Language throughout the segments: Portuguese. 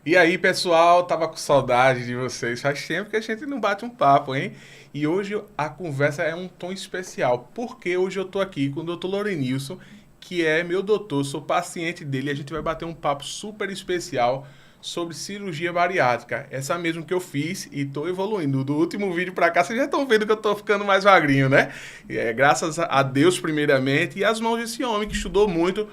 E aí, pessoal, tava com saudade de vocês. Faz tempo que a gente não bate um papo, hein? E hoje a conversa é um tom especial, porque hoje eu tô aqui com o Dr. Lorenilson, que é meu doutor, sou paciente dele, e a gente vai bater um papo super especial sobre cirurgia bariátrica. Essa mesmo que eu fiz e tô evoluindo. Do último vídeo pra cá, vocês já estão vendo que eu tô ficando mais magrinho, né? Graças a Deus, primeiramente, e as mãos desse homem que estudou muito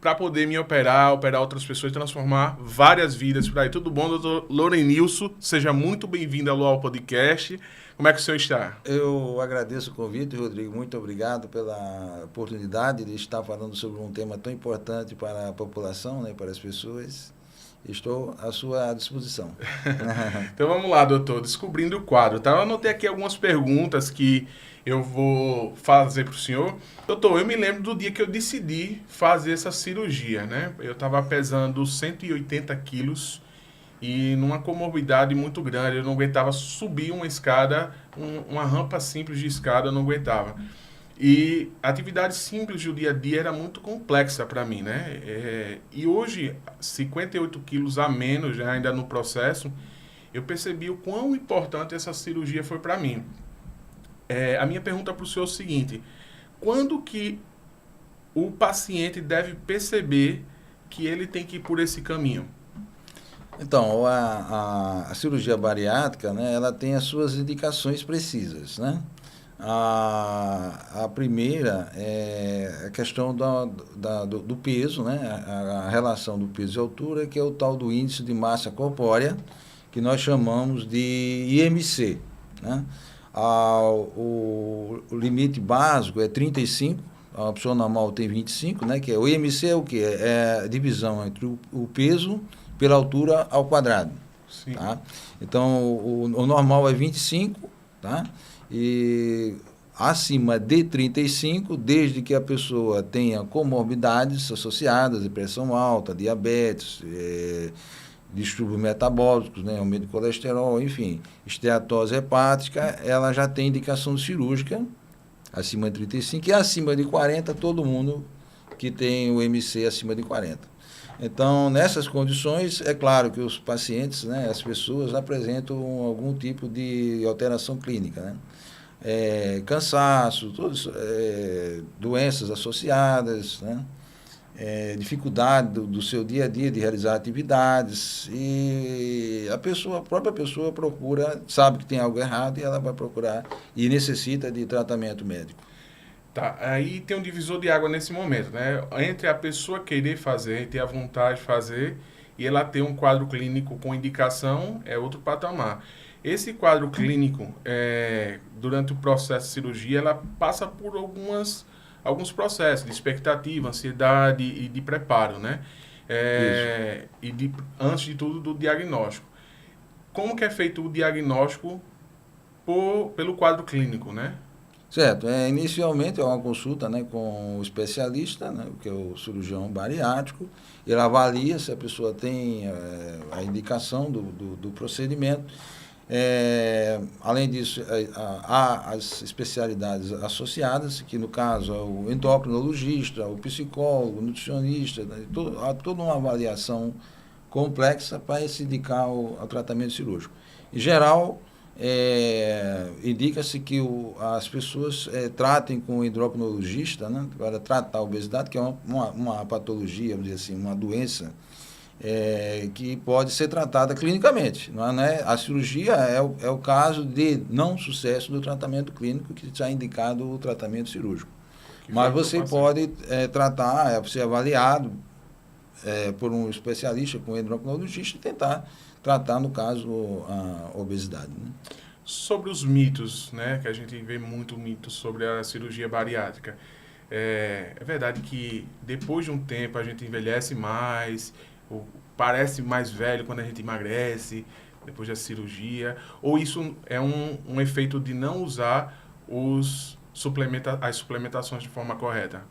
para poder me operar outras pessoas, transformar várias vidas por aí. Tudo bom, doutor Lorenilson? Seja muito bem-vindo ao Luau Podcast. Como é que o senhor está? Eu agradeço o convite, Rodrigo. Muito obrigado pela oportunidade de estar falando sobre um tema tão importante para a população, né, para as pessoas. Estou à sua disposição. Então vamos lá, doutor. Descobrindo o quadro, tá? Eu anotei aqui algumas perguntas que eu vou fazer para o senhor. Doutor, eu me lembro do dia que eu decidi fazer essa cirurgia, né? Eu estava pesando 180 quilos e numa comorbidade muito grande. Eu não aguentava subir uma escada, uma rampa simples de escada, eu não aguentava. E a atividade simples do dia a dia era muito complexa para mim, né? E hoje, 58 quilos a menos, né, ainda no processo, eu percebi o quão importante essa cirurgia foi para mim. A minha pergunta para o senhor é o seguinte: quando que o paciente deve perceber que ele tem que ir por esse caminho? Então, a cirurgia bariátrica, né, ela tem as suas indicações precisas, né? A primeira é a questão do peso, né? A relação do peso e altura, que é o tal do índice de massa corpórea, que nós chamamos de IMC, né? O limite básico é 35, a opção normal tem 25, né? Que é, o IMC é o quê? É a divisão entre o peso pela altura ao quadrado, Sim. tá? Então, o normal é 25, tá? E acima de 35, desde que a pessoa tenha comorbidades associadas, depressão alta, diabetes, distúrbios metabólicos, né, aumento de colesterol, enfim, esteatose hepática, ela já tem indicação cirúrgica acima de 35 e acima de 40, todo mundo que tem o MC acima de 40. Então, nessas condições, é claro que os pacientes, né, as pessoas apresentam algum tipo de alteração clínica, né? Cansaço, doenças associadas, né? Dificuldade do seu dia a dia de realizar atividades, e a própria pessoa procura, sabe que tem algo errado e ela vai procurar e necessita de tratamento médico. Tá, aí tem um divisor de água nesse momento, né? Entre a pessoa querer fazer, ter a vontade de fazer, e ela ter um quadro clínico com indicação, é outro patamar. Esse quadro clínico, durante o processo de cirurgia, ela passa por alguns processos de expectativa, ansiedade e de preparo, né? Isso. Antes de tudo, do diagnóstico. Como que é feito o diagnóstico pelo quadro clínico, né? Certo. Inicialmente é uma consulta, né, com o especialista, né, que é o cirurgião bariátrico. Ele avalia se a pessoa tem a indicação do procedimento. Além disso, há as especialidades associadas, que no caso é o endocrinologista, o psicólogo, o nutricionista, né, há toda uma avaliação complexa para se indicar o tratamento cirúrgico. Em geral, indica-se que as pessoas tratem com o endocrinologista, né, para tratar a obesidade, que é uma patologia, vamos dizer assim, uma doença que pode ser tratada clinicamente. Não é? A cirurgia é o caso de não sucesso do tratamento clínico, que está indicado o tratamento cirúrgico. Que foi Mas o que eu você passei. pode tratar, ser avaliado por um especialista, com um endocrinologista, e tentar tratar, no caso, a obesidade. Né? Sobre os mitos, né? Que a gente vê muito mito sobre a cirurgia bariátrica. É verdade que depois de um tempo a gente envelhece mais, ou parece mais velho quando a gente emagrece, depois da cirurgia, ou isso é um efeito de não usar as suplementações de forma correta?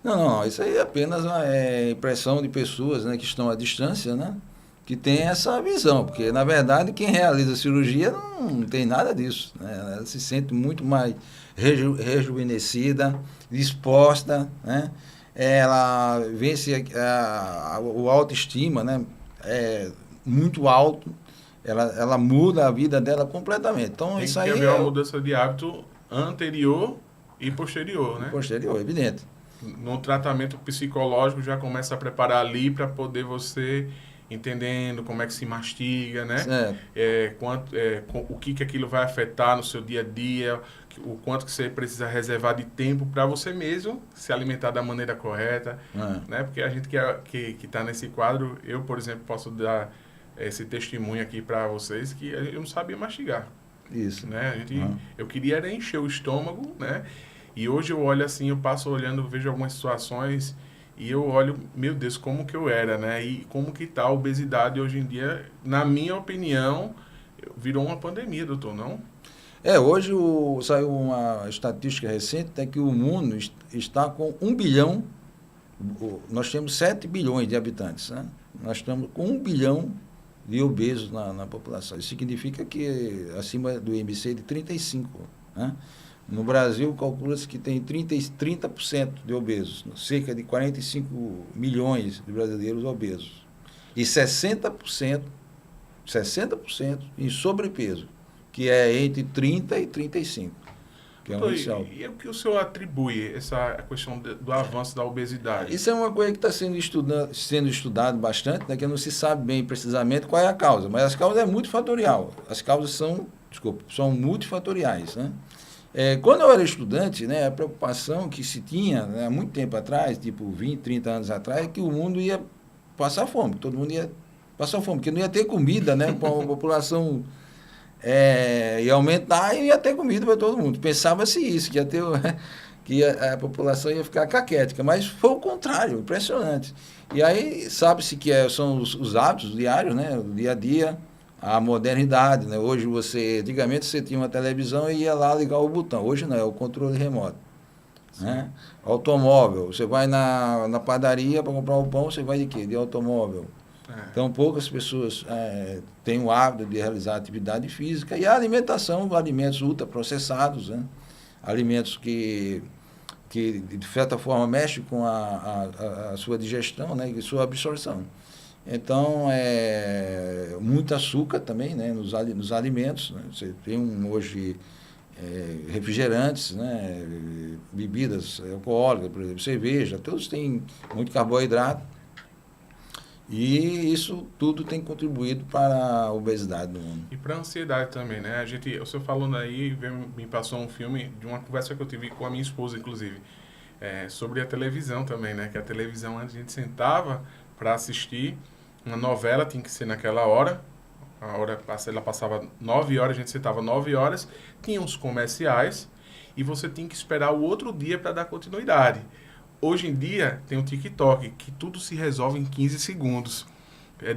Não, não, isso aí é apenas uma impressão de pessoas, né, que estão à distância, né, que tem essa visão, porque na verdade quem realiza a cirurgia não tem nada disso, né, ela se sente muito mais rejuvenescida, disposta, né, ela vence o autoestima, né, muito alto, ela muda a vida dela completamente. Então, Tem isso que aí haver uma mudança de hábito anterior e posterior, né? posterior, evidente. No tratamento psicológico já começa a preparar ali para poder você entendendo como é que se mastiga, né? Certo. O que aquilo vai afetar no seu dia a dia, o quanto que você precisa reservar de tempo para você mesmo se alimentar da maneira correta, né? Porque a gente que está nesse quadro, eu, por exemplo, posso dar esse testemunho aqui para vocês que eu não sabia mastigar. Isso. Né? Eu queria era encher o estômago, né? E hoje eu olho assim, eu passo olhando, vejo algumas situações e eu olho, meu Deus, como que eu era, né? E como que tá a obesidade hoje em dia, na minha opinião, virou uma pandemia, doutor, não? Hoje saiu uma estatística recente, que o mundo está com 1 bilhão, nós temos 7 bilhões de habitantes, né? Nós estamos com 1 bilhão de obesos na população. Isso significa que acima do IMC de 35, né? No Brasil, calcula-se que tem 30% de obesos, cerca de 45 milhões de brasileiros obesos. E 60% em sobrepeso, que é entre 30 e 35, que é um inicial. E o que o senhor atribui essa questão do avanço da obesidade? Isso é uma coisa que está sendo estudado bastante, né, que não se sabe bem precisamente qual é a causa, mas as causas é multifatorial. As causas são multifatoriais, né? Quando eu era estudante, né, a preocupação que se tinha, né, há muito tempo atrás, tipo 20, 30 anos atrás, é que o mundo ia passar fome, todo mundo ia passar fome, porque não ia ter comida, né, para a população ia aumentar e ia ter comida para todo mundo. Pensava-se isso, que ia ter, que a população ia ficar caquética, mas foi o contrário, impressionante. E aí sabe-se que são os hábitos diários, né, o dia a dia, a modernidade, né? Hoje antigamente você tinha uma televisão e ia lá ligar o botão. Hoje não, é o controle remoto. Né? Automóvel, você vai na padaria para comprar o pão, você vai de quê? De automóvel. Então poucas pessoas têm o hábito de realizar atividade física e a alimentação, alimentos ultraprocessados, né? Alimentos que de certa forma mexem com a sua digestão, né? E sua absorção. Então, muito açúcar também, né, nos alimentos. Né? Você tem hoje refrigerantes, né, bebidas alcoólicas, por exemplo, cerveja, todos têm muito carboidrato. E isso tudo tem contribuído para a obesidade no mundo. E para a ansiedade também, né? O senhor falando aí, me passou um filme de uma conversa que eu tive com a minha esposa, inclusive, sobre a televisão também, né? Que a televisão, antes a gente sentava para assistir uma novela, tinha que ser naquela hora, ela passava 9 horas, a gente sentava 9 horas, tinha uns comerciais e você tinha que esperar o outro dia para dar continuidade. Hoje em dia tem o TikTok, que tudo se resolve em 15 segundos.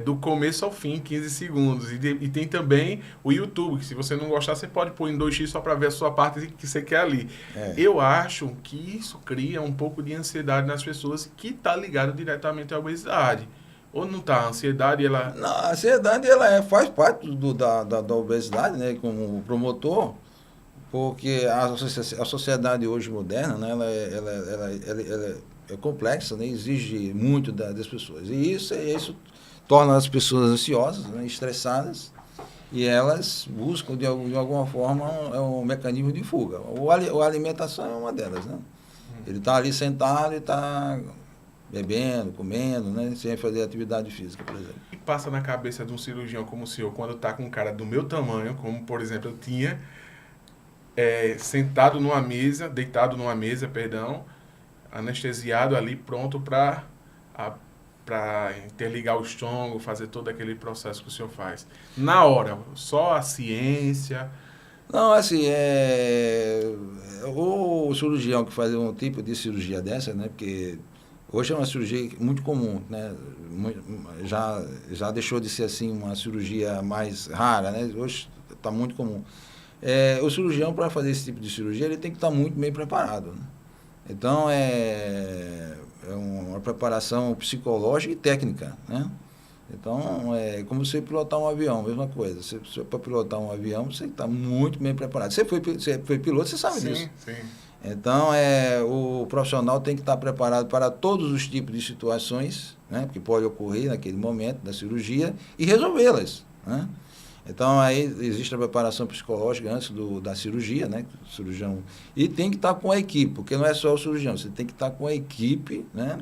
Do começo ao fim, 15 segundos. E tem também o YouTube, que se você não gostar, você pode pôr em 2x só para ver a sua parte que você quer ali. Eu acho que isso cria um pouco de ansiedade nas pessoas que está ligado diretamente à obesidade. Ou não está? A ansiedade, ela... Não, a ansiedade, faz parte da obesidade, né, como promotor, porque a sociedade hoje moderna, né, ela é complexa, né, exige muito das pessoas. E isso torna as pessoas ansiosas, né, estressadas, e elas buscam, de alguma forma, um mecanismo de fuga. A alimentação é uma delas, né? Ele está ali sentado e está bebendo, comendo, né, sem fazer atividade física, por exemplo. E passa na cabeça de um cirurgião como o senhor, quando está com um cara do meu tamanho, como, por exemplo, eu tinha, deitado numa mesa, anestesiado ali, pronto para interligar o estômago, fazer todo aquele processo que o senhor faz. Na hora, só a ciência... Não, assim, o cirurgião que faz um tipo de cirurgia dessa, né, porque hoje é uma cirurgia muito comum, né, já deixou de ser assim uma cirurgia mais rara, né, hoje está muito comum. O cirurgião, para fazer esse tipo de cirurgia, ele tem que estar muito bem preparado, né? Então, é uma preparação psicológica e técnica, né? Então, é como você pilotar um avião, mesma coisa. Para pilotar um avião, você está muito bem preparado. Você foi piloto, você sabe disso. Sim. Então, o profissional tem que estar preparado para todos os tipos de situações, né, que pode ocorrer naquele momento da cirurgia e resolvê-las, né? Então, aí existe a preparação psicológica antes da cirurgia, né? O cirurgião, e tem que estar com a equipe, porque não é só o cirurgião, você tem que estar com a equipe, né,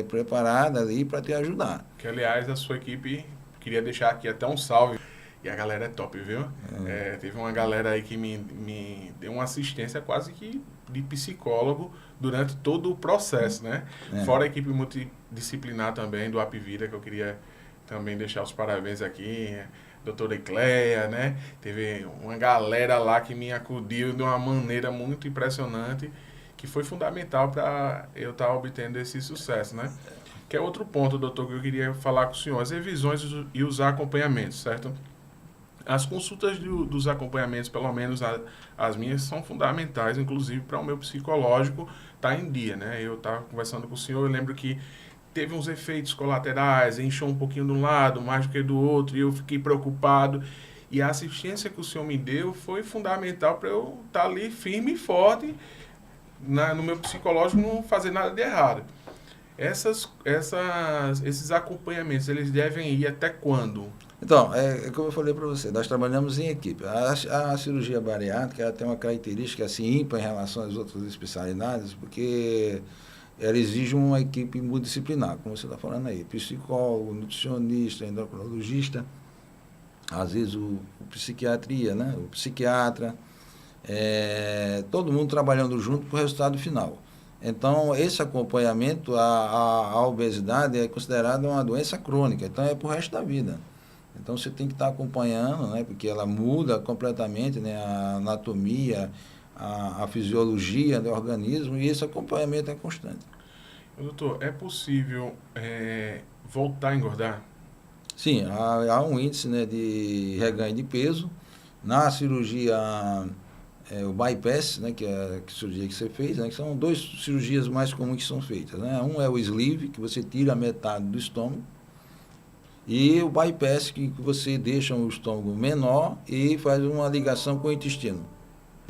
preparada ali para te ajudar. Que, aliás, a sua equipe, queria deixar aqui até um salve. E a galera é top, viu? Teve uma galera aí que me deu uma assistência quase que de psicólogo durante todo o processo, né? Fora a equipe multidisciplinar também do Apvida, que eu queria também deixar os parabéns aqui. Doutora Ecleia, né? Teve uma galera lá que me acudiu de uma maneira muito impressionante, que foi fundamental para eu estar obtendo esse sucesso, né? Que é outro ponto, doutor, que eu queria falar com o senhor. As revisões e os acompanhamentos, certo? As consultas dos acompanhamentos, pelo menos as minhas, são fundamentais, inclusive para o meu psicológico estar em dia, né? Eu estava conversando com o senhor, eu lembro que teve uns efeitos colaterais, inchou um pouquinho de um lado, mais do que do outro, e eu fiquei preocupado. E a assistência que o senhor me deu foi fundamental para eu estar ali firme e forte no meu psicológico, não fazer nada de errado. Esses acompanhamentos, eles devem ir até quando? Então, como eu falei para você, nós trabalhamos em equipe. A cirurgia bariátrica ela tem uma característica assim ímpar em relação às outras especialidades, porque ela exige uma equipe multidisciplinar, como você está falando aí, psicólogo, nutricionista, endocrinologista, às vezes o psiquiatria, né? O psiquiatra, todo mundo trabalhando junto para o resultado final. Então, esse acompanhamento, a obesidade é considerada uma doença crônica, então é para o resto da vida. Então, você tem que estar acompanhando, né? Porque ela muda completamente, né? A anatomia, a fisiologia do organismo, e esse acompanhamento é constante. Doutor, é possível voltar a engordar? Sim, há um índice, né, de reganho de peso. Na cirurgia, o bypass, né, que é a cirurgia que você fez, né, que são duas cirurgias mais comuns que são feitas, né? Um é o sleeve, que você tira a metade do estômago, e o bypass, que você deixa o estômago menor e faz uma ligação com o intestino.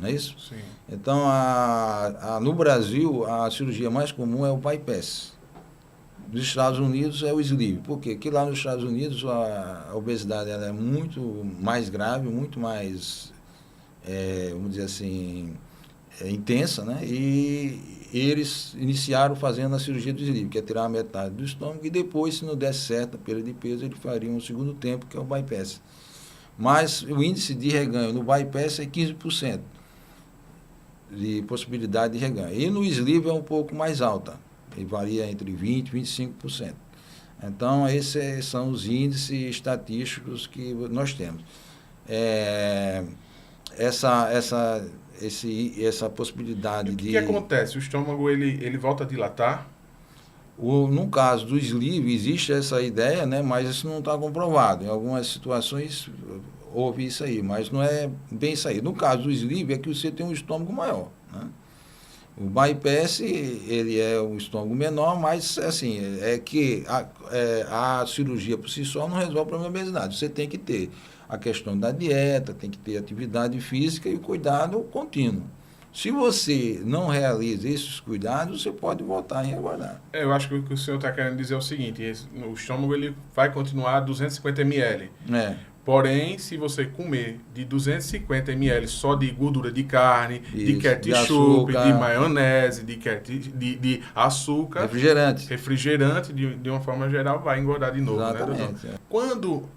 Não é isso? Sim. Então, no Brasil, a cirurgia mais comum é o bypass. Nos Estados Unidos é o sleeve. Por quê? Porque lá nos Estados Unidos a obesidade ela é muito mais grave, muito mais, vamos dizer assim, intensa, né? E eles iniciaram fazendo a cirurgia do sleeve, que é tirar a metade do estômago, e depois, se não desse certo a perda de peso, eles fariam um segundo tempo, que é o bypass. Mas o índice de reganho no bypass é 15%. De possibilidade de reganho. E no sleeve é um pouco mais alta, e varia entre 20% e 25%. Então, esses são os índices estatísticos que nós temos. Essa possibilidade o que acontece? O estômago ele volta a dilatar? No caso do sleeve, existe essa ideia, né, mas isso não está comprovado. Em algumas situações houve isso aí, mas não é bem isso aí. No caso do sleeve, é que você tem um estômago maior, né? O bypass, ele é um estômago menor, mas, assim, é que a cirurgia por si só não resolve o problema da obesidade. Você tem que ter a questão da dieta, tem que ter atividade física e o cuidado contínuo. Se você não realiza esses cuidados, você pode voltar a engordar. Eu acho que o que o senhor está querendo dizer é o seguinte: o estômago ele vai continuar a 250 ml. Porém, se você comer de 250 ml só de gordura de carne, de ketchup, de maionese, de açúcar, refrigerante de uma forma geral, vai engordar de novo. Exatamente, né? Quando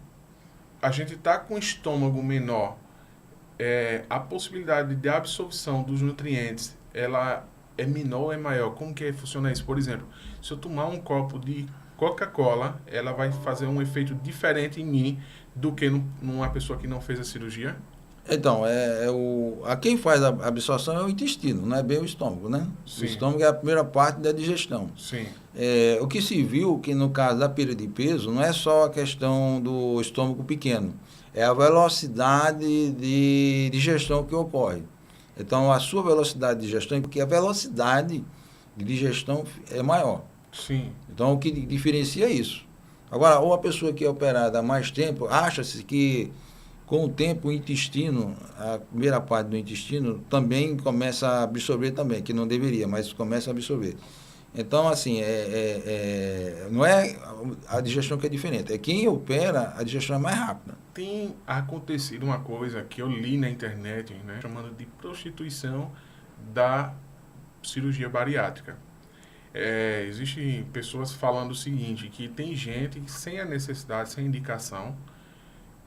a gente está com o estômago menor, a possibilidade de absorção dos nutrientes, ela é menor ou é maior? Como que funciona isso? Por exemplo, se eu tomar um copo de Coca-Cola, ela vai fazer um efeito diferente em mim do que numa pessoa que não fez a cirurgia? Então, quem faz a absorção é o intestino, não é bem o estômago, né? Sim. O estômago é a primeira parte da digestão. Sim. O que se viu que no caso da perda de peso não é só a questão do estômago pequeno, é a velocidade de digestão que ocorre. Então, a sua velocidade de digestão, porque a velocidade de digestão é maior. Sim. Então, o que diferencia é isso. Agora, ou a pessoa que é operada há mais tempo, acha-se que com o tempo o intestino, a primeira parte do intestino, também começa a absorver também, que não deveria, mas começa a absorver. Então, assim, não é a digestão que é diferente, é quem opera, a digestão é mais rápida. Tem acontecido uma coisa que eu li na internet, né, chamando de prostituição da cirurgia bariátrica. Existem pessoas falando o seguinte, que tem gente sem a necessidade, sem indicação,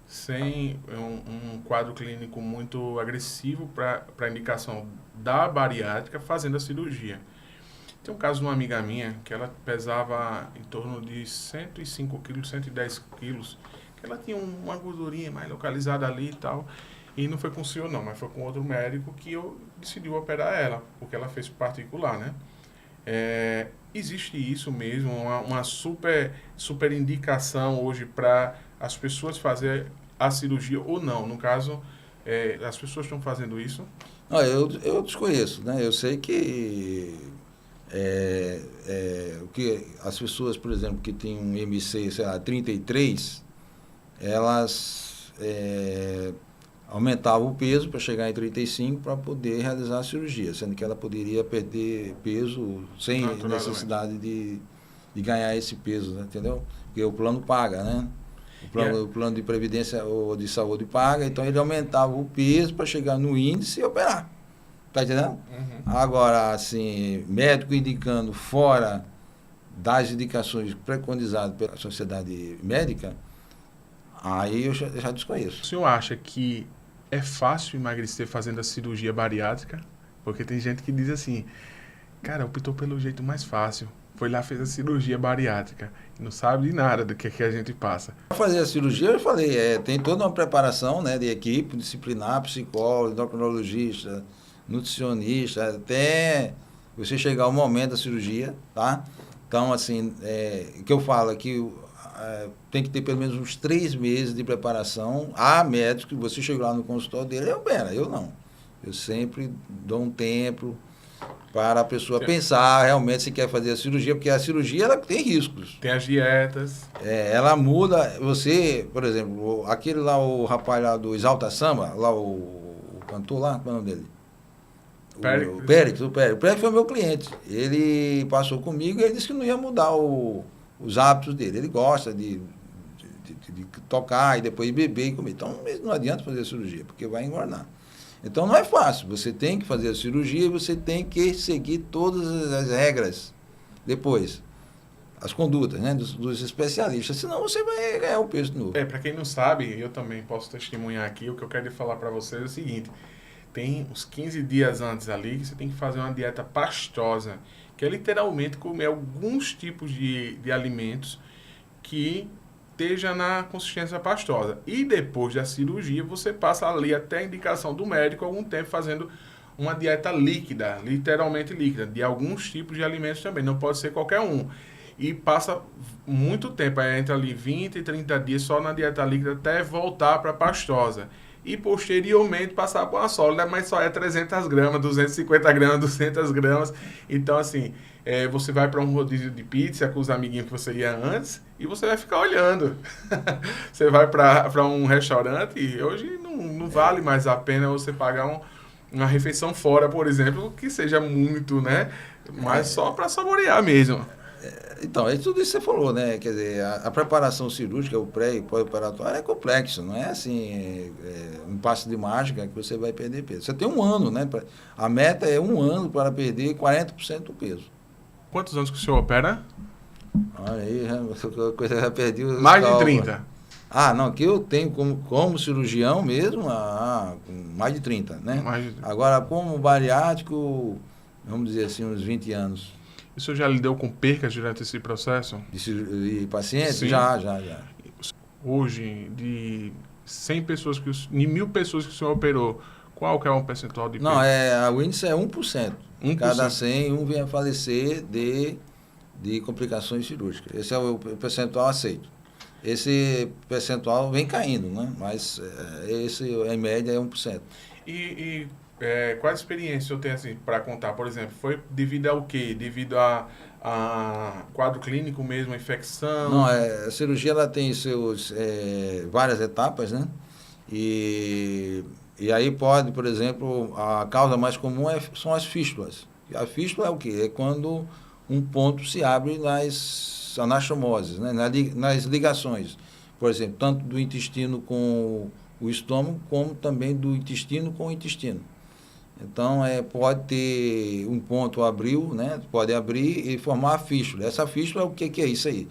sem um quadro clínico muito agressivo para a indicação da bariátrica, fazendo a cirurgia. Tem um caso de uma amiga minha, que ela pesava em torno de 105 quilos, 110 quilos, que ela tinha uma gordurinha mais localizada ali e tal, e não foi com o senhor não, mas foi com outro médico que eu decidi operar ela, porque ela fez particular, né? Existe isso mesmo, uma super indicação hoje para as pessoas fazerem a cirurgia ou não? No caso, as pessoas estão fazendo isso? Não, eu desconheço, né? Eu sei que o que as pessoas, por exemplo, que têm um MC, sei lá, 33, elas aumentavam o peso para chegar em 35 para poder realizar a cirurgia, sendo que ela poderia perder peso sem necessidade de ganhar esse peso, né? Entendeu? Porque o plano paga, né? O plano de previdência ou de saúde paga, então ele aumentava o peso para chegar no índice e operar. Tá entendendo? Uhum. Agora, assim, médico indicando fora das indicações preconizadas pela sociedade médica, aí eu já desconheço. O senhor acha que é fácil emagrecer fazendo a cirurgia bariátrica? Porque tem gente que diz assim, cara, optou pelo jeito mais fácil. Foi lá, fez a cirurgia bariátrica. E não sabe de nada do que a gente passa. Para fazer a cirurgia, eu falei, tem toda uma preparação, né, de equipe disciplinar, psicólogo, endocrinologista, nutricionista, até você chegar ao momento da cirurgia, tá? Então, assim, o que eu falo é que tem que ter pelo menos uns 3 meses de preparação. Há médicos que você chega lá no consultório dele, eu não. Eu sempre dou um tempo para a pessoa pensar realmente se quer fazer a cirurgia, porque a cirurgia ela tem riscos. Tem as dietas. Ela muda, você, por exemplo, aquele lá, o rapaz lá do Exalta Samba, lá o cantor lá, qual é o nome dele? O Périx foi meu cliente. Ele passou comigo e ele disse que não ia mudar os hábitos dele. Ele gosta de tocar e depois beber e comer. Então não adianta fazer a cirurgia, porque vai engordar. Então não é fácil. Você tem que fazer a cirurgia e você tem que seguir todas as regras depois. As condutas, né, dos especialistas. Senão você vai ganhar o peso de novo. Para quem não sabe, eu também posso testemunhar aqui, o que eu quero falar para vocês é o seguinte. Tem uns 15 dias antes ali que você tem que fazer uma dieta pastosa, que é literalmente comer alguns tipos de alimentos que esteja na consistência pastosa. E depois da cirurgia, você passa ali até a indicação do médico algum tempo fazendo uma dieta líquida, literalmente líquida, de alguns tipos de alimentos também, não pode ser qualquer um. E passa muito tempo, entra ali 20 e 30 dias só na dieta líquida até voltar para a pastosa. E posteriormente passar para uma sólida, mas só é 300 gramas, 250 gramas, 200 gramas. Então, assim, você vai para um rodízio de pizza com os amiguinhos que você ia antes e você vai ficar olhando. Você vai para um restaurante e hoje não vale mais a pena você pagar uma refeição fora, por exemplo, que seja muito, né? Mas só para saborear mesmo. Então, é tudo isso que você falou, né? Quer dizer, a preparação cirúrgica, o pré e pós-operatório é complexo, não é assim, um passe de mágica que você vai perder peso. Você tem um ano, né? A meta é 1 ano para perder 40% do peso. Quantos anos que o senhor opera? Olha aí, coisa já perdi os Mais de 30. Não, que eu tenho como cirurgião mesmo, mais de 30, né? Agora, como bariátrico, vamos dizer assim, uns 20 anos. O senhor já lidou com percas durante esse processo? De pacientes? Sim. Já. Hoje, de 100 pessoas, de 1.000 pessoas que o senhor operou, qual que é o percentual de perca? Não, o índice é 1%. 1%. Cada 100, um vem a falecer de complicações cirúrgicas. Esse é o percentual aceito. Esse percentual vem caindo, né? Mas esse, em média, é 1%. Qual a experiência o senhor tem assim, para contar? Por exemplo, foi devido ao quê? Devido a quadro clínico mesmo, a infecção? Não, a cirurgia ela tem várias etapas, né? E aí pode, por exemplo, a causa mais comum são as fístulas. A fístula é o quê? É quando um ponto se abre nas anastomoses, né? Nas ligações, por exemplo, tanto do intestino com o estômago, como também do intestino com o intestino. Então, pode ter um ponto abriu, né? Pode abrir e formar a fístula. Essa fístula, o que é isso aí?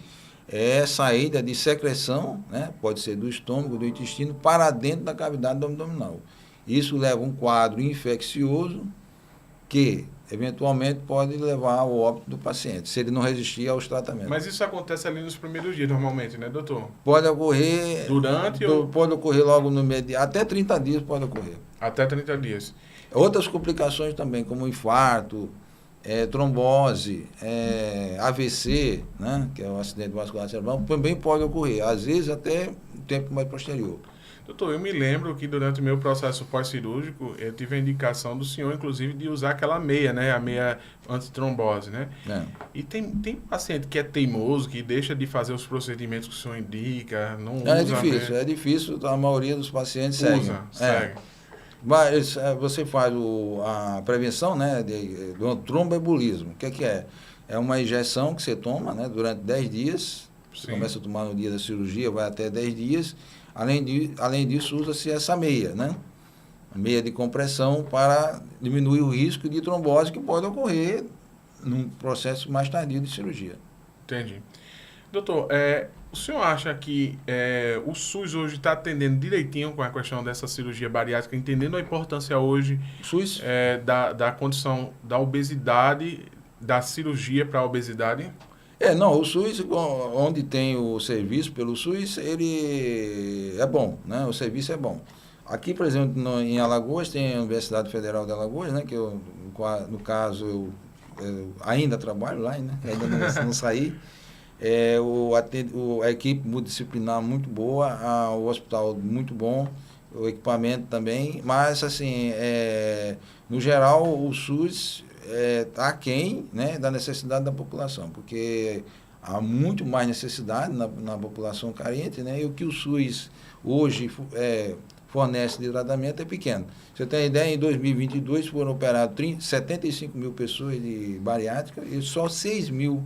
É saída de secreção, né? Pode ser do estômago, do intestino, para dentro da cavidade abdominal. Isso leva a um quadro infeccioso que, eventualmente, pode levar ao óbito do paciente, se ele não resistir aos tratamentos. Mas isso acontece ali nos primeiros dias, normalmente, né, doutor? Pode ocorrer... Durante ou... Pode ocorrer logo no meio de... Até 30 dias pode ocorrer. Até 30 dias. Outras complicações também, como infarto, trombose, AVC, né, que é o acidente vascular cerebral, também pode ocorrer, às vezes até um tempo mais posterior. Doutor, eu me lembro que durante o meu processo pós-cirúrgico, eu tive a indicação do senhor, inclusive, de usar aquela meia, né, a meia antitrombose, né? E tem paciente que é teimoso, que deixa de fazer os procedimentos que o senhor indica, não usa. É difícil, a maioria dos pacientes segue. Mas você faz a prevenção, né, do tromboembolismo. O que é? É uma injeção que você toma, né, durante 10 dias. Você começa a tomar no dia da cirurgia, vai até 10 dias. Além disso, usa-se essa meia, né? A meia de compressão para diminuir o risco de trombose que pode ocorrer num processo mais tardio de cirurgia. Entendi. Doutor, o senhor acha que o SUS hoje está atendendo direitinho com a questão dessa cirurgia bariátrica, entendendo a importância hoje SUS? Da condição da obesidade, da cirurgia para a obesidade? Não, o SUS, onde tem o serviço pelo SUS, ele é bom, né? O serviço é bom. Aqui, por exemplo, em Alagoas, tem a Universidade Federal de Alagoas, né? Que eu, no caso, eu ainda trabalho lá, né? Ainda não saí. A equipe multidisciplinar muito boa, o hospital muito bom, o equipamento também, mas, assim, no geral, o SUS está aquém, né, da necessidade da população, porque há muito mais necessidade na população carente, né, e o que o SUS hoje fornece de tratamento é pequeno. Você tem ideia, em 2022 foram operados 75 mil pessoas de bariátrica e só 6 mil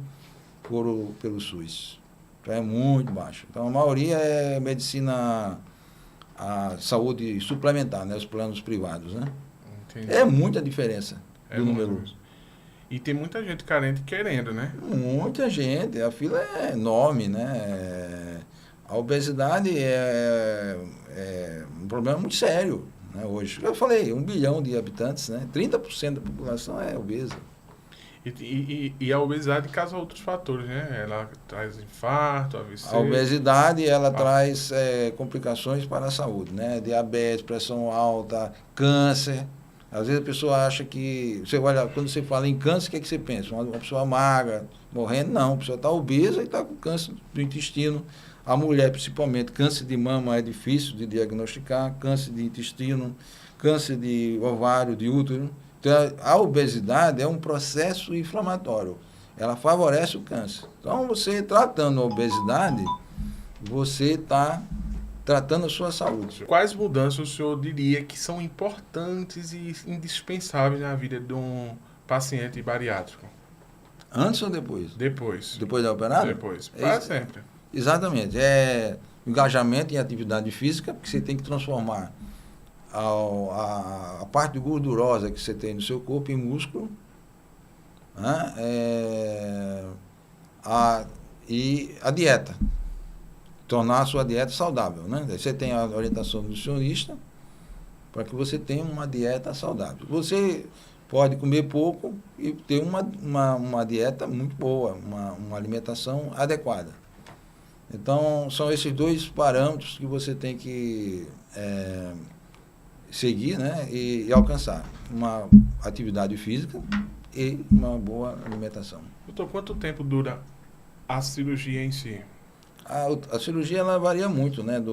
foram pelo SUS. Então é muito baixo. Então a maioria é medicina, a saúde suplementar, né, os planos privados, né? Entendi. É muita diferença do número. E tem muita gente carente querendo, né? Muita gente, a fila é enorme, né? A obesidade é um problema muito sério, né, hoje. Eu falei, 1 bilhão de habitantes, né? 30% da população é obesa. E a obesidade causa outros fatores, né? Ela traz infarto, AVC... A obesidade, ela traz complicações para a saúde, né? Diabetes, pressão alta, câncer. Às vezes a pessoa acha que... quando você fala em câncer, o que é que você pensa? Uma pessoa magra, morrendo? Não, a pessoa está obesa e está com câncer do intestino. A mulher, principalmente, câncer de mama é difícil de diagnosticar, câncer de intestino, câncer de ovário, de útero. Então, a obesidade é um processo inflamatório. Ela favorece o câncer. Então, você tratando a obesidade, você está tratando a sua saúde. Quais mudanças o senhor diria que são importantes e indispensáveis na vida de um paciente bariátrico? Antes ou depois? Depois. Depois da operada? Depois. Para sempre. Exatamente. Engajamento em atividade física, porque você tem que transformar a parte gordurosa que você tem no seu corpo em músculo, né? E a dieta. Tornar a sua dieta saudável, né? Você tem a orientação do nutricionista para que você tenha uma dieta saudável. Você pode comer pouco e ter uma dieta muito boa, uma alimentação adequada. Então, são esses dois parâmetros que você tem que seguir, né, e alcançar uma atividade física e uma boa alimentação. Doutor, quanto tempo dura a cirurgia em si? A cirurgia, ela varia muito, né,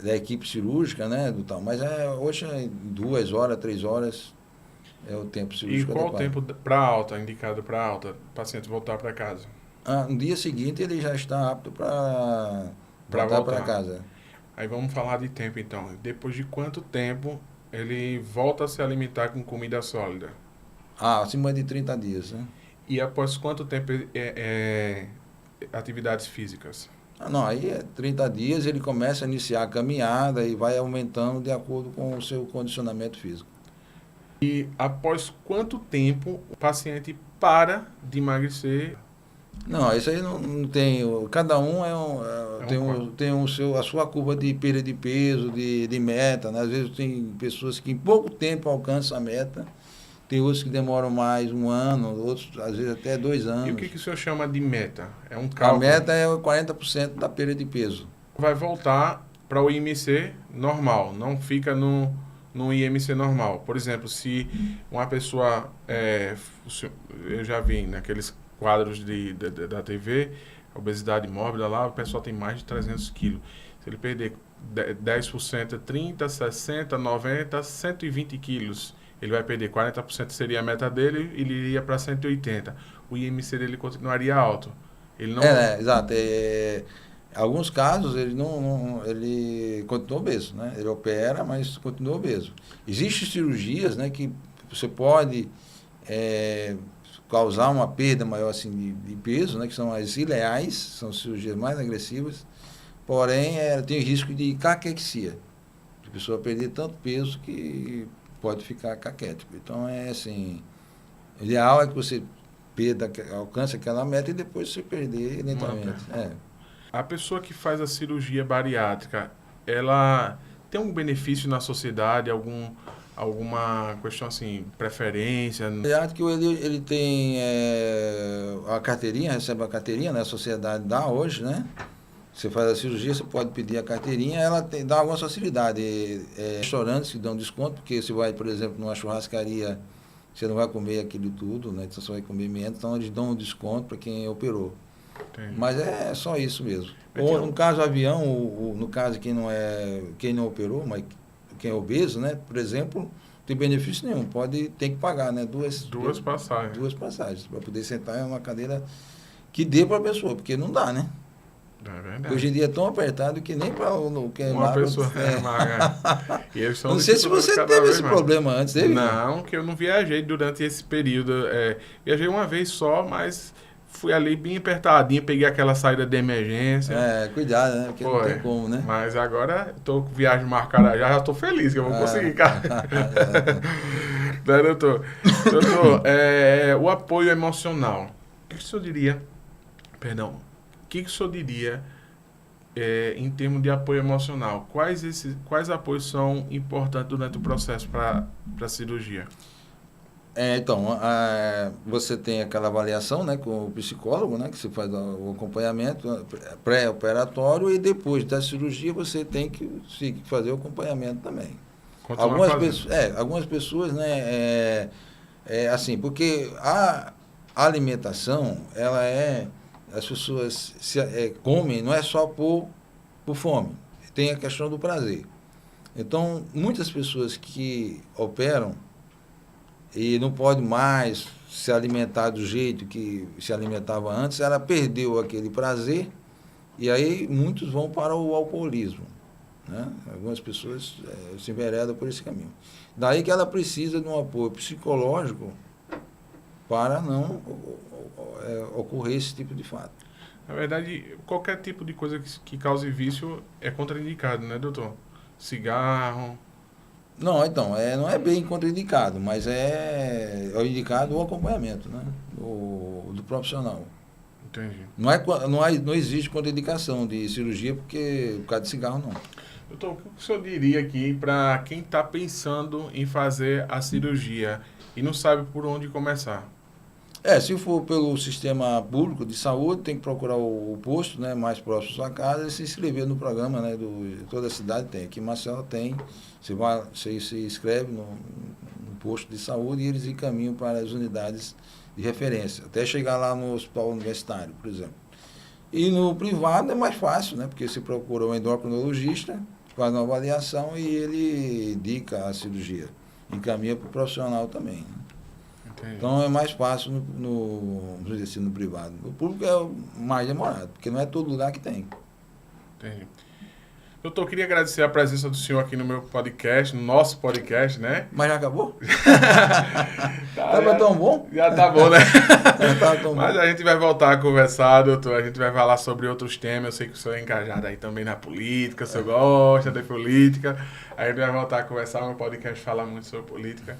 da equipe cirúrgica, né, mas hoje é 2 horas, 3 horas é o tempo cirúrgico. E qual o tempo para alta, indicado para alta, paciente voltar para casa? No dia seguinte ele já está apto para voltar para casa. Aí vamos falar de tempo então. Depois de quanto tempo ele volta a se alimentar com comida sólida? Acima de 30 dias, né? E após quanto tempo atividades físicas? Não, aí é 30 dias, ele começa a iniciar a caminhada e vai aumentando de acordo com o seu condicionamento físico. E após quanto tempo o paciente para de emagrecer? Não, isso aí não tem. Cada um tem a sua curva de perda de peso, de meta, né? Às vezes tem pessoas que em pouco tempo alcançam a meta, tem outros que demoram mais um ano, outros às vezes até 2 anos. E o que o senhor chama de meta? É um A cálculo? meta é 40% da perda de peso. Vai voltar para o IMC normal, não fica no IMC normal. Por exemplo, se uma pessoa, eu já vi naqueles quadros da TV, obesidade mórbida lá, o pessoal tem mais de 300 quilos. Se ele perder 10%, 30, 60, 90, 120 quilos, ele vai perder 40%, seria a meta dele, ele iria para 180. O IMC dele continuaria alto. Ele não... Exato. Alguns casos ele continua obeso, né? Ele opera, mas continua obeso. Existem cirurgias, né, que você pode causar uma perda maior assim, de peso, né, que são as ileais, são cirurgias mais agressivas, porém tem risco de caquexia. A pessoa perder tanto peso que pode ficar caquético. Então é assim, o ideal é que você alcance aquela meta e depois você perder lentamente. A pessoa que faz a cirurgia bariátrica, ela tem um benefício na sociedade, alguma questão assim, preferência? O bariátrico, ele tem a carteirinha, recebe a carteirinha, né? A sociedade dá hoje, né? Você faz a cirurgia, você pode pedir a carteirinha, ela dá alguma facilidade. Restaurantes que dão desconto, porque você vai, por exemplo, numa churrascaria, você não vai comer aquilo tudo, né? Você só vai comer menos, então eles dão um desconto para quem operou. Entendi. Mas é só isso mesmo. Ou no caso do avião, no caso quem não operou, mas quem é obeso, né? Por exemplo, não tem benefício nenhum, tem que pagar, né? Duas passagens. Duas passagens, para poder sentar em uma cadeira que dê para a pessoa, porque não dá, né? É verdade. Hoje em dia é tão apertado que nem para uma pessoa magra. E eles são não sei se você teve esse problema antes, teve? Não, que eu não viajei durante esse período. Viajei uma vez só, mas fui ali bem apertadinho, peguei aquela saída de emergência. Cuidado, né? Porque não tem como, né? Mas agora estou com viagem marcada já estou feliz que eu vou conseguir, cara. Né, doutor? Doutor, o apoio emocional. O que o senhor diria? Perdão. O que o senhor diria em termos de apoio emocional? Quais apoios são importantes durante o processo para a cirurgia? Então, você tem aquela avaliação, né, com o psicólogo, né, que você faz o acompanhamento pré-operatório, e depois da cirurgia você tem que fazer o acompanhamento também. Algumas pessoas, né, assim, porque a alimentação, as pessoas comem, não é só por fome, tem a questão do prazer. Então, muitas pessoas que operam e não pode mais se alimentar do jeito que se alimentava antes, ela perdeu aquele prazer, e aí muitos vão para o alcoolismo, né? Algumas pessoas se enveredam por esse caminho. Daí que ela precisa de um apoio psicológico para não ocorrer esse tipo de fato. Na verdade, qualquer tipo de coisa que cause vício é contraindicado, né, doutor? Cigarro... Não, então, não é bem contraindicado, mas é indicado o acompanhamento, né, do profissional. Entendi. Não existe contraindicação de cirurgia por causa de cigarro, não. Doutor, o que o senhor diria aqui para quem está pensando em fazer a cirurgia e não sabe por onde começar? Se for pelo sistema público de saúde, tem que procurar o posto, né, mais próximo da sua casa e se inscrever no programa, né, toda a cidade tem. Aqui em Maceió tem, você se inscreve no posto de saúde e eles encaminham para as unidades de referência, até chegar lá no hospital universitário, por exemplo. E no privado é mais fácil, né, porque você procura um endocrinologista, faz uma avaliação e ele indica a cirurgia, encaminha para o profissional também, né? Entendi. Então é mais fácil no privado. No público é mais demorado, porque não é todo lugar que tem. Entendi. Doutor, eu queria agradecer a presença do senhor aqui no meu podcast, no nosso podcast, né? Mas já acabou? Tava tão bom? Já tá bom, né? Tava tão Mas bom. a gente vai voltar a conversar, doutor. A gente vai falar sobre outros temas. Eu sei que o senhor é engajado aí também na política, o senhor gosta de política. A gente vai voltar a conversar no podcast, falar muito sobre política.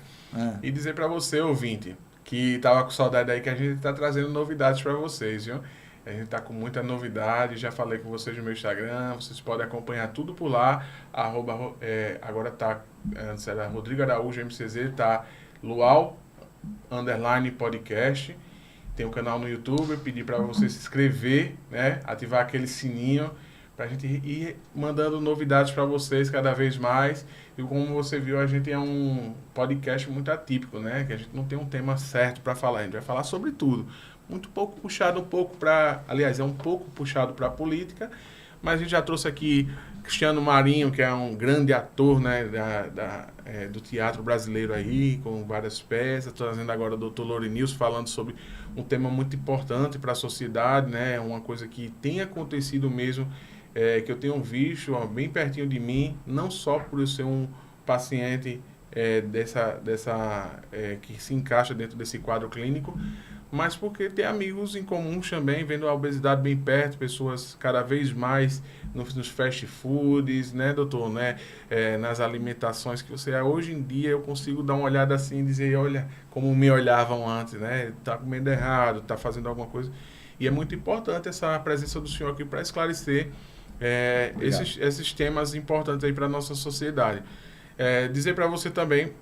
E dizer para você, ouvinte, que tava com saudade aí, que a gente tá trazendo novidades para vocês, viu? A gente tá com muita novidade, já falei com vocês no meu Instagram, vocês podem acompanhar tudo por lá, agora tá, antes era Rodrigo Araújo MCZ, tá Luau, _podcast, tem um canal no YouTube, pedir para você se inscrever, né, ativar aquele sininho, para a gente ir mandando novidades para vocês cada vez mais. E como você viu, a gente é um podcast muito atípico, né, que a gente não tem um tema certo para falar, a gente vai falar sobre tudo. Muito pouco puxado aliás, é um pouco puxado para a política, mas a gente já trouxe aqui Cristiano Marinho, que é um grande ator, né, do teatro brasileiro aí, com várias peças, trazendo agora o Dr. Lorenilson falando sobre um tema muito importante para a sociedade, né, uma coisa que tem acontecido mesmo, que eu tenho visto bem pertinho de mim, não só por eu ser um paciente que se encaixa dentro desse quadro clínico, mas porque tem amigos em comuns também, vendo a obesidade bem perto, pessoas cada vez mais nos fast foods, né, doutor, né, nas alimentações que você... Hoje em dia eu consigo dar uma olhada assim e dizer, olha, como me olhavam antes, né, tá comendo errado, tá fazendo alguma coisa. E é muito importante essa presença do senhor aqui para esclarecer esses temas importantes aí para a nossa sociedade. Dizer para você também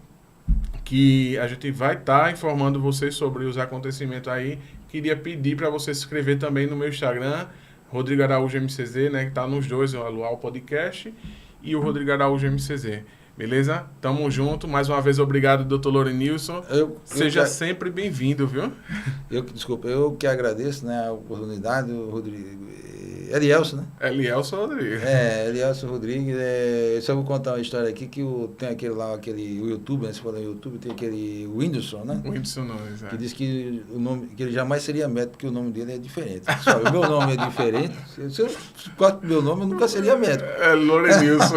que a gente vai estar informando vocês sobre os acontecimentos aí. Queria pedir para você se inscrever também no meu Instagram, Rodrigo Araújo MCZ, né, que está nos dois, o Luau Podcast e o Rodrigo Araújo MCZ. Beleza? Tamo junto. Mais uma vez, obrigado, Dr. Lorenilson. Seja sempre bem-vindo, viu? Desculpa, eu que agradeço, né, a oportunidade, o Rodrigo. Elielson, né? Elielson Rodrigues. Elielson Rodrigues. Eu só vou contar uma história aqui que tem aquele o YouTube, né? Se for no YouTube, tem aquele Whindersson, né? Whindersson Nunes, que diz que o nome, que ele jamais seria médico, porque o nome dele é diferente. Só, o meu nome é diferente. Se eu corto o meu nome, eu nunca seria médico. Lorenilson.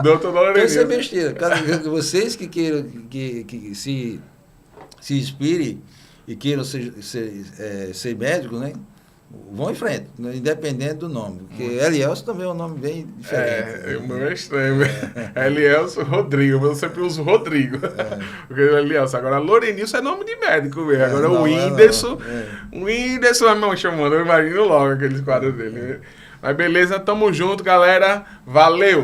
Doutor Lorenilson. Isso é besteira. Vocês que queiram que se inspirem e queiram ser médico, né? Vão em frente, né? Independente do nome. Porque Elielson também é um nome bem diferente. O meu é estranho. Elielson Rodrigo, mas eu sempre uso Rodrigo. Porque Elielson. Agora, Lorenilson é nome de médico mesmo. Agora, o Whindersson. O Whindersson, não chamando, eu imagino logo aqueles quadros dele. Mas beleza, tamo junto, galera. Valeu!